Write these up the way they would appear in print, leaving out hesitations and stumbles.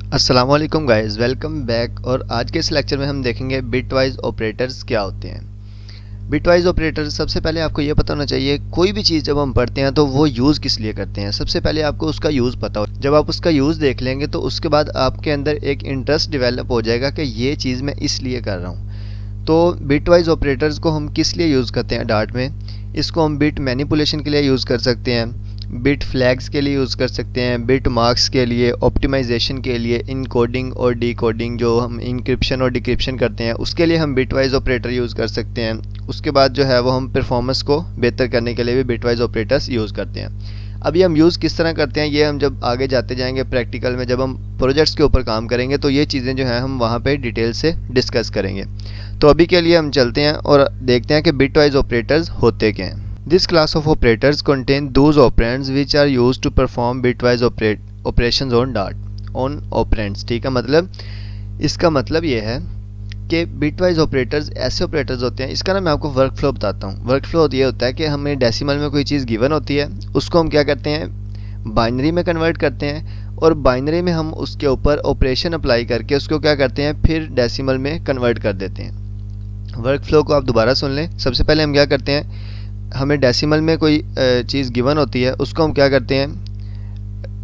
अस्सलाम वालेकुम guys, welcome back. और आज के इस लेक्चर में हम देखेंगे बिटवाइज ऑपरेटर्स क्या होते हैं। बिटवाइज ऑपरेटर्स, सबसे पहले आपको ये पता होना चाहिए कोई भी चीज़ जब हम पढ़ते हैं तो वो यूज़ किस लिए करते हैं। सबसे पहले आपको उसका यूज़ पता हो। जब आप उसका यूज़ देख लेंगे तो उसके बाद आपके अंदर एक इंटरेस्ट डेवलप हो जाएगा कि ये चीज़ मैं इसलिए कर रहा हूँ। तो बिटवाइज ऑपरेटर्स को हम किस लिए यूज़ करते हैं डार्ट में। इसको हम बिट मैनिपुलेशन के लिए यूज़ कर सकते हैं, बिट फ्लैग्स के लिए यूज़ कर सकते हैं, बिट मार्क्स के लिए, ऑप्टिमाइजेशन के लिए, इनकोडिंग और डिकोडिंग, जो हम इंक्रिप्शन और डिक्रिप्शन करते हैं उसके लिए हम बिटवाइज ऑपरेटर यूज़ कर सकते हैं। उसके बाद जो है वो हम परफॉर्मेंस को बेहतर करने के लिए भी बिटवाइज ऑपरेटर्स यूज़ करते हैं। अभी हम यूज़ किस तरह करते हैं ये हम जब आगे जाते जाएंगे प्रैक्टिकल में, जब हम प्रोजेक्ट्स के ऊपर काम करेंगे तो ये चीज़ें जो हैं हम वहाँ पे डिटेल से डिस्कस करेंगे। तो अभी के लिए हम चलते हैं और देखते हैं कि बिटवाइज ऑपरेटर्स होते क्या हैं। This class of operators contain those operands which are used to perform bitwise operations on dart on operands। ठीक है, मतलब इसका मतलब ये है कि बिटवाइज ऑपरेटर्स ऐसे ऑपरेटर्स होते हैं। इसका ना मैं आपको वर्क फ्लो बताता हूँ। वर्क फ्लो ये होता है कि हमें डेसिमल में कोई चीज़ गिवन होती है, उसको हम क्या करते हैं, बाइनरी में कन्वर्ट करते हैं, और बाइनरी में हम उसके ऊपर ऑपरेशन अप्लाई करके उसको क्या करते हैं, फिर डेसिमल में कन्वर्ट कर देते हैं। वर्क फ्लो को आप दोबारा सुन लें। सबसे पहले हम क्या करते हैं, हमें डेसिमल में कोई चीज़ गिवन होती है, उसको हम क्या करते हैं,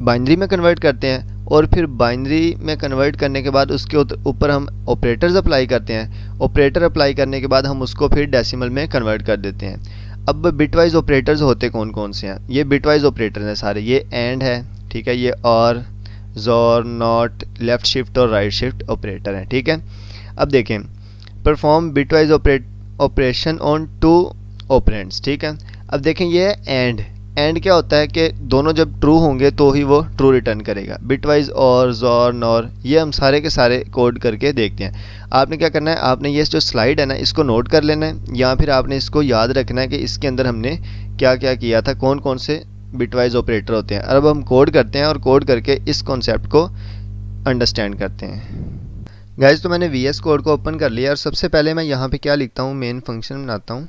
बाइनरी में कन्वर्ट करते हैं, और फिर बाइनरी में कन्वर्ट करने के बाद उसके ऊपर हम ऑपरेटर्स अप्लाई करते हैं। ऑपरेटर अप्लाई करने के बाद हम उसको फिर डेसिमल में कन्वर्ट कर देते हैं। अब बिटवाइज ऑपरेटर्स होते कौन कौन से हैं, ये बिटवाइज ऑपरेटर हैं सारे। ये एंड है, ठीक है, ये और, जोर, नॉट, लेफ़्ट शिफ्ट और राइट शिफ्ट ऑपरेटर हैं। ठीक है, अब देखें, perform bitwise operation on two operands. ठीक है, अब देखें ये एंड। एंड क्या होता है कि दोनों जब ट्रू होंगे तो ही वो ट्रू रिटर्न करेगा। बिटवाइज और, जोर, नॉर, ये हम सारे के सारे कोड करके देखते हैं। आपने क्या करना है, आपने ये जो स्लाइड है ना इसको नोट कर लेना है, या फिर आपने इसको याद रखना है कि इसके अंदर हमने क्या क्या किया था, कौन कौन से बिटवाइज ऑपरेटर होते हैं। अब हम कोड करते हैं और कोड करके इस कॉन्सेप्ट को अंडरस्टैंड करते हैं। गाइज, तो मैंने वी एस कोड को ओपन कर लिया और सबसे पहले मैं यहाँ पे क्या लिखता हूँ, मेन फंक्शन बनाता हूँ,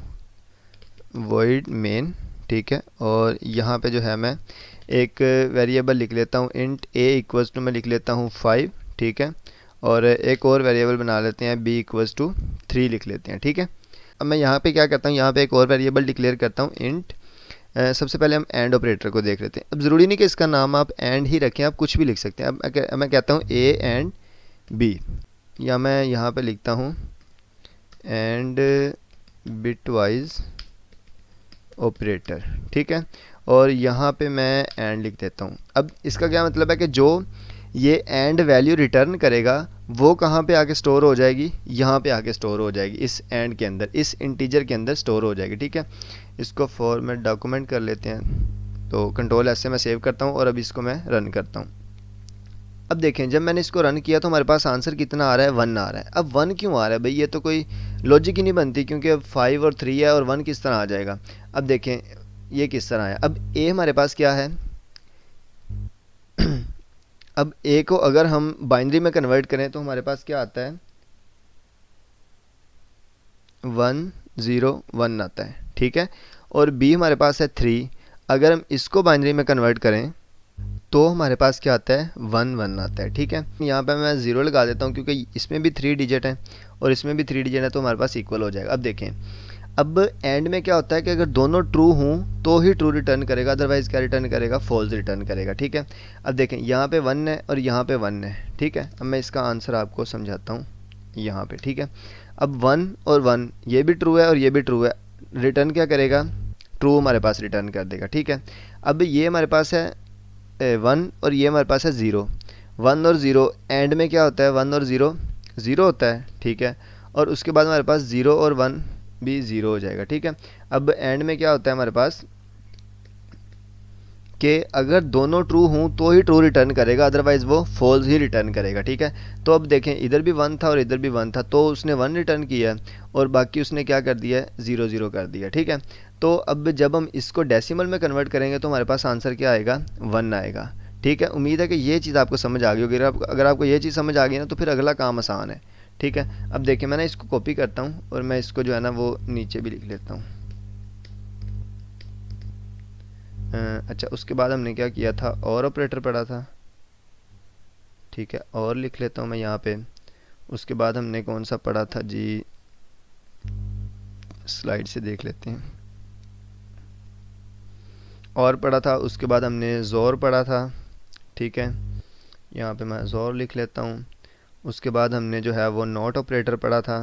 void main। ठीक है, और यहाँ पे जो है मैं एक वेरिएबल लिख लेता हूँ इंट a इक्वल्स टू, मैं लिख लेता हूँ 5। ठीक है, और एक और वेरिएबल बना लेते हैं b इक्वल्स टू 3 लिख लेते हैं। ठीक है, अब मैं यहाँ पे क्या करता हूँ, यहाँ पे एक और वेरिएबल डिक्लेयर करता हूँ इंट। सबसे पहले हम एंड ऑपरेटर को देख लेते हैं। अब ज़रूरी नहीं कि इसका नाम आप एंड ही रखें, आप कुछ भी लिख सकते हैं। अब मैं कहता हूँ a एंड b, या मैं यहाँ पे लिखता हूँ एंड बिटवाइज ऑपरेटर। ठीक है, और यहाँ पे मैं एंड लिख देता हूँ। अब इसका क्या मतलब है कि जो ये एंड वैल्यू रिटर्न करेगा वो कहाँ पे आके स्टोर हो जाएगी, यहाँ पे आके स्टोर हो जाएगी, इस एंड के अंदर, इस इंटीजर के अंदर स्टोर हो जाएगी। ठीक है, इसको फॉर्मेट डॉक्यूमेंट कर लेते हैं, तो कंट्रोल एस से मैं सेव करता हूँ और अब इसको मैं रन करता हूँ। अब देखें, जब मैंने इसको रन किया तो हमारे पास आंसर कितना आ रहा है, 1 आ रहा है। अब 1 क्यों आ रहा है भाई, ये तो कोई लॉजिक ही नहीं बनती, क्योंकि अब 5 और 3 है और 1 किस तरह आ जाएगा। अब देखें ये किस तरह है। अब a हमारे पास क्या है, अब a को अगर हम बाइनरी में कन्वर्ट करें तो हमारे पास क्या आता है, 1 0 1 आता है। ठीक है, और b हमारे पास है 3। अगर हम इसको बाइनरी में कन्वर्ट करें तो हमारे पास क्या आता है, 1 1 आता है। ठीक है, यहाँ पे मैं 0 लगा देता हूँ क्योंकि इसमें भी 3 डिजिट है और इसमें भी 3 डिजिट है, तो हमारे पास इक्वल हो जाएगा। अब देखें, अब एंड में क्या होता है कि अगर दोनों ट्रू हों तो ही ट्रू रिटर्न करेगा, अदरवाइज क्या रिटर्न करेगा, फॉल्स रिटर्न करेगा। ठीक है, अब देखें यहाँ पे 1 है और यहाँ पे 1 है। ठीक है, अब मैं इसका आंसर आपको समझाता हूँ यहाँ पे। ठीक है, अब 1 और 1 ये भी ट्रू है और ये भी ट्रू है, रिटर्न क्या करेगा, ट्रू हमारे पास रिटर्न कर देगा। ठीक है, अब ये हमारे पास है 1 और ये हमारे पास है 0। 1 और 0 एंड में क्या होता है, 1 और 0 0 होता है। ठीक है, और उसके बाद हमारे पास 0 और 1 भी 0 हो जाएगा। ठीक है, अब एंड में क्या होता है हमारे पास कि अगर दोनों ट्रू हों तो ही ट्रू रिटर्न करेगा, अदरवाइज वो फॉल्स ही रिटर्न करेगा। ठीक है, तो अब देखें इधर भी 1 था और इधर भी 1 था, तो उसने 1 रिटर्न किया है और बाकी उसने क्या कर दिया है, 0 0 कर दिया। ठीक है, तो अब जब हम इसको डेसिमल में कन्वर्ट करेंगे तो हमारे पास आंसर क्या आएगा, 1 आएगा। ठीक है, उम्मीद है कि ये चीज़ आपको समझ आ गई होगी। अगर आपको ये चीज़ समझ आ गई ना तो फिर अगला काम आसान है। ठीक है, अब देखिए मैं ना इसको कॉपी करता हूँ और मैं इसको जो है ना वो नीचे भी लिख लेता हूँ। अच्छा, उसके बाद हमने क्या किया था, और ऑपरेटर पढ़ा था। ठीक है, और लिख लेता हूँ मैं यहाँ पे। उसके बाद हमने कौन सा पढ़ा था जी, स्लाइड से देख लेते हैं। और पढ़ा था, उसके बाद हमने ज़ोर पढ़ा था, ठीक है, यहाँ पे मैं ज़ोर लिख लेता हूँ। उसके बाद हमने जो है वो नॉट ऑपरेटर पढ़ा था,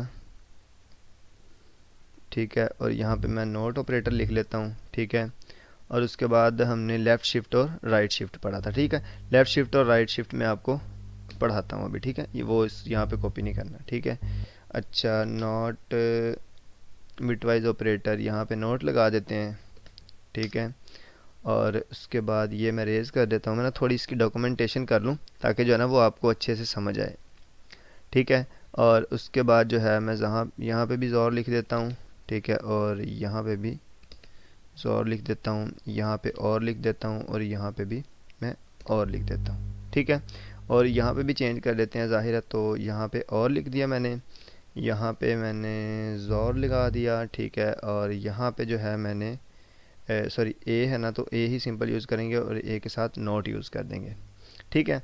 ठीक है, और यहाँ पे मैं नॉट ऑपरेटर लिख लेता हूँ, ठीक है। और उसके बाद हमने लेफ़्ट शिफ्ट और राइट शिफ्ट पढ़ा था, ठीक है। लेफ़्ट शिफ्ट और राइट शिफ्ट में आपको पढ़ाता हूँ अभी, ठीक है, ये वो इस यहाँ पे कॉपी नहीं करना, ठीक है। अच्छा, नॉट बिटवाइज ऑपरेटर, यहाँ पे नोट लगा देते हैं, ठीक है। और उसके बाद ये मैं रेज़ कर देता हूँ, मैं ना थोड़ी इसकी डॉक्यूमेंटेशन कर लूँ ताकि जो है ना वो आपको अच्छे से समझ आए, ठीक है। और उसके बाद जो है मैं यहाँ पे भी ज़ोर लिख देता हूँ, ठीक है, और यहाँ पे भी ज़ोर लिख देता हूँ, यहाँ पे और लिख देता हूँ, और यहाँ पे भी मैं और लिख देता हूँ, ठीक है। और यहाँ पे भी चेंज कर देते हैं, ज़ाहिर है, तो यहाँ पे और लिख दिया मैंने, यहाँ पे मैंने ज़ोर लगा दिया, ठीक है। और यहाँ पे जो है मैंने सॉरी ए है ना, तो ए ही सिंपल यूज़ करेंगे और ए के साथ नॉट यूज़ कर देंगे, ठीक है।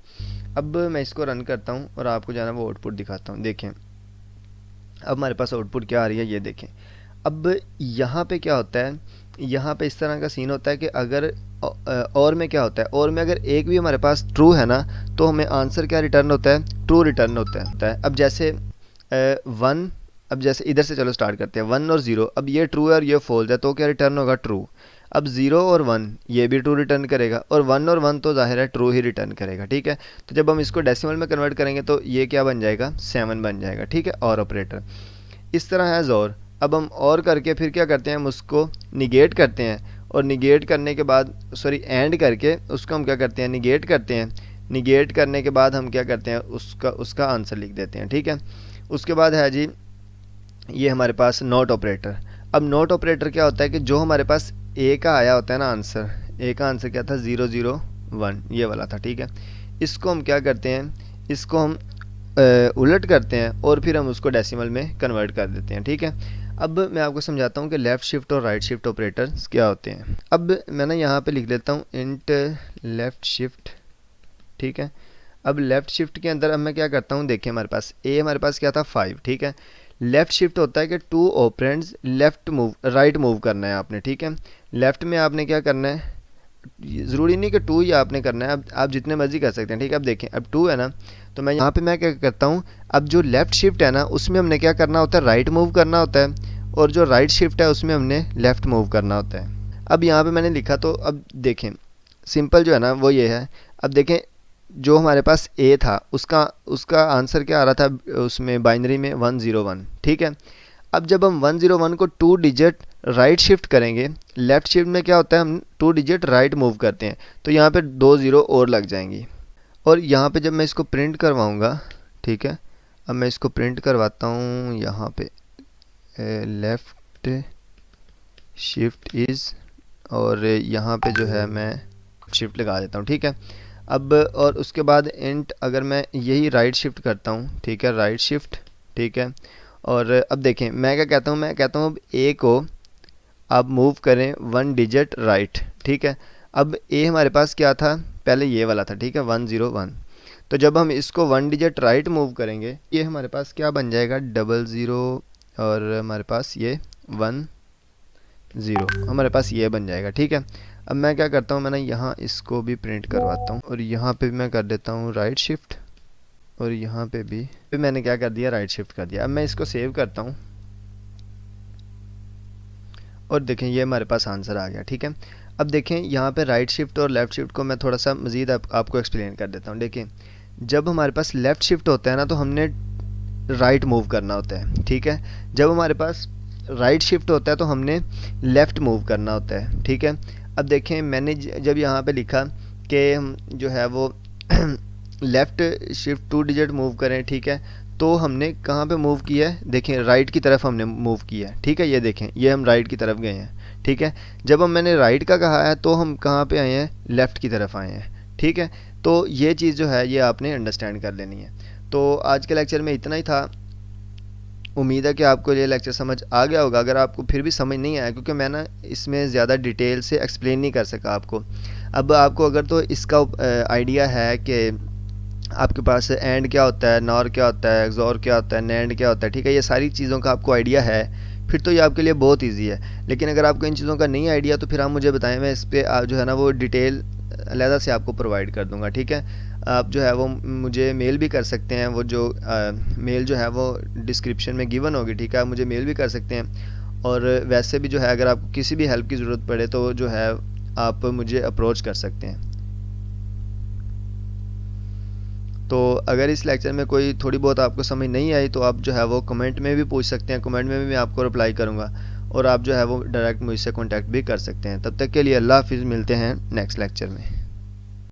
अब मैं इसको रन करता हूँ और आपको जो है ना वो आउटपुट दिखाता हूँ। देखें अब हमारे पास आउटपुट क्या आ रही है, ये देखें। अब यहाँ पे क्या होता है, यहाँ पे इस तरह का सीन होता है कि अगर और में क्या होता है, और में अगर एक भी हमारे पास ट्रू है ना, तो हमें आंसर क्या रिटर्न होता है, ट्रू रिटर्न होता है। अब जैसे वन, अब जैसे इधर से चलो स्टार्ट करते हैं, 1 और 0, अब ये ट्रू है और ये फॉल्स है, तो क्या रिटर्न होगा, ट्रू। अब 0 और 1 ये भी ट्रू रिटर्न करेगा, और 1 और 1 तो जाहिर है ट्रू ही रिटर्न करेगा, ठीक है। तो जब हम इसको डेसिमल में कन्वर्ट करेंगे तो ये क्या बन जाएगा, 7 बन जाएगा, ठीक है। और ऑपरेटर इस तरह है ज़ोर। अब हम और करके फिर क्या करते हैं, हम उसको निगेट करते हैं, और निगेट करने के बाद सॉरी एंड करके उसको हम क्या करते हैं, निगेट करते हैं। निगेट करने के बाद हम क्या करते हैं, उसका आंसर लिख देते हैं, ठीक है। उसके बाद है जी ये हमारे पास नॉट ऑपरेटर। अब नॉट ऑपरेटर क्या होता है कि जो हमारे पास ए का आया होता है ना आंसर, ए का आंसर क्या था, 001 ये वाला था, ठीक है। इसको हम क्या करते हैं, इसको हम उलट करते हैं और फिर हम उसको डेसिमल में कन्वर्ट कर देते हैं, ठीक है। अब मैं आपको समझाता हूँ कि लेफ़्ट शिफ्ट और राइट शिफ्ट ऑपरेटर्स क्या होते हैं। अब मैं ना यहाँ पे लिख देता हूँ इंट लेफ़्ट शिफ्ट, ठीक है। अब लेफ़्ट शिफ्ट के अंदर अब मैं क्या करता हूँ, देखिए हमारे पास ए हमारे पास क्या था 5, ठीक है। लेफ़्ट शिफ्ट होता है कि 2 operands left move right move करना है आपने, ठीक है। लेफ़्ट में आपने क्या करना है, ज़रूरी नहीं कि 2 ही आपने करना है, अब आप जितने मर्जी कर सकते हैं, ठीक है। अब देखें अब 2 है ना, तो मैं यहाँ पे मैं क्या करता हूँ, अब जो लेफ़्ट शिफ्ट है ना उसमें हमने क्या करना होता है, राइट मूव करना होता है, और जो राइट शिफ्ट है उसमें हमने लेफ़्ट मूव करना होता है। अब यहाँ पे मैंने लिखा, तो अब देखें सिंपल जो है ना वो ये है। अब देखें जो हमारे पास ए था उसका आंसर क्या आ रहा था, उसमें बाइनरी में 101, ठीक है। अब जब हम 101 को 2 डिजिट राइट शिफ्ट करेंगे, लेफ़्ट शिफ्ट में क्या होता है, हम 2 डिजिट राइट मूव करते हैं, तो यहाँ पे 2 ज़ीरो और लग जाएंगी। और यहाँ पे जब मैं इसको प्रिंट करवाऊँगा, ठीक है, अब मैं इसको प्रिंट करवाता हूँ, यहाँ पे लेफ़्ट शिफ्ट इज़, और यहाँ पे जो है मैं शिफ्ट लगा देता हूँ, ठीक है। अब और उसके बाद इंट, अगर मैं यही राइट शिफ्ट करता हूँ, ठीक है, राइट शिफ्ट, ठीक है। और अब देखें मैं क्या कहता हूँ, मैं कहता हूँ अब ए को आप मूव करें 1 डिजिट राइट, ठीक है। अब ए हमारे पास क्या था, पहले ये वाला था, ठीक है, 101। तो जब हम इसको 1 डिजिट राइट मूव करेंगे, ये हमारे पास क्या बन जाएगा, 00, और हमारे पास ये 10 हमारे पास ये बन जाएगा, ठीक है। अब मैं क्या करता हूँ, मैंने यहाँ इसको भी प्रिंट करवाता हूँ, और यहाँ पे भी मैं कर देता हूँ राइट शिफ्ट, और यहाँ पे भी मैंने क्या कर दिया, राइट शिफ्ट कर दिया। अब मैं इसको सेव करता हूँ, और देखें ये हमारे पास आंसर आ गया, ठीक है। अब देखें यहाँ पे राइट शिफ्ट और लेफ़्ट शिफ्ट को मैं थोड़ा सा मज़ीद आपको एक्सप्लेन कर देता हूँ। देखें जब हमारे पास लेफ़्ट शिफ्ट होता है ना, तो हमने राइट मूव करना होता है, ठीक है। जब हमारे पास राइट शिफ्ट होता है तो हमने लेफ़्ट मूव करना होता है, ठीक है। अब देखें मैंने जब यहाँ पे लिखा कि हम जो है वो लेफ़्ट शिफ्ट 2 डिजिट मूव करें, ठीक है, तो हमने कहाँ पे मूव किया है, देखें राइट की तरफ हमने मूव किया है, ठीक है। ये देखें ये हम राइट की तरफ गए हैं, ठीक है। जब मैंने राइट का कहा है तो हम कहाँ पे आए हैं, लेफ़्ट की तरफ आए हैं, ठीक है। तो ये चीज़ जो है ये आपने अंडरस्टैंड कर लेनी है। तो आज के लेक्चर में इतना ही था। उम्मीद है कि आपको ये लेक्चर समझ आ गया होगा। अगर आपको फिर भी समझ नहीं आया, क्योंकि मैं ना इसमें ज़्यादा डिटेल से एक्सप्लेन नहीं कर सका आपको, अब आपको अगर तो इसका आइडिया है कि आपके पास एंड क्या होता है, नॉर क्या होता है, एक्सॉर क्या होता है, नैंड क्या होता है, ठीक है, ये सारी चीज़ों का आपको आइडिया है, फिर तो ये आपके लिए बहुत ईजी है। लेकिन अगर आपको इन चीज़ों का नहीं आइडिया तो फिर आप मुझे बताएं, मैं इस पर जो है ना वो डिटेल अलहदा से आपको प्रोवाइड कर दूंगा, ठीक है। आप जो है वो मुझे मेल भी कर सकते हैं, वो जो मेल जो है वो डिस्क्रिप्शन में गिवन होगी, ठीक है, आप मुझे मेल भी कर सकते हैं। और वैसे भी जो है अगर आपको किसी भी हेल्प की ज़रूरत पड़े तो जो है आप मुझे अप्रोच कर सकते हैं। तो अगर इस लेक्चर में कोई थोड़ी बहुत आपको समझ नहीं आई तो आप जो है वो कमेंट में भी पूछ सकते हैं, कमेंट में भी मैं आपको रिप्लाई करूँगा। और आप जो है वो डायरेक्ट मुझसे कॉन्टैक्ट भी कर सकते हैं। तब तक के लिए अल्लाह हाफिज़, मिलते हैं नेक्स्ट लेक्चर में।